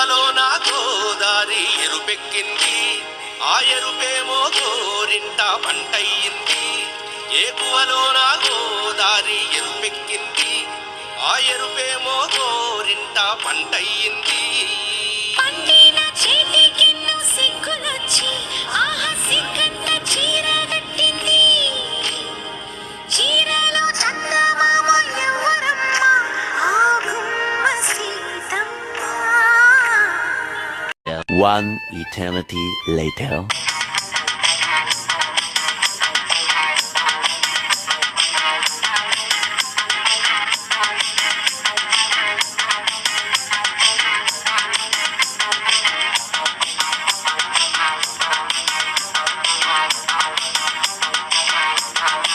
ఏకువలో నా గోదారి ఎరుపెక్కింది, ఆ ఎరుపేమో గోరింట పంటయ్యింది. ఏకువలో నా గోదారి ఎరుపెక్కింది, ఆ ఎరుపేమో గోరింట పంటయ్యింది. పండిన చేతికెన్నో సిగ్గులొచ్చి ఆహా సిగ్గంత చీర కట్టింది. చీరలో చందమామ ఎవ్వరమ్మ, ఆ గుమ్మ సీతమ్మ. One eternity later.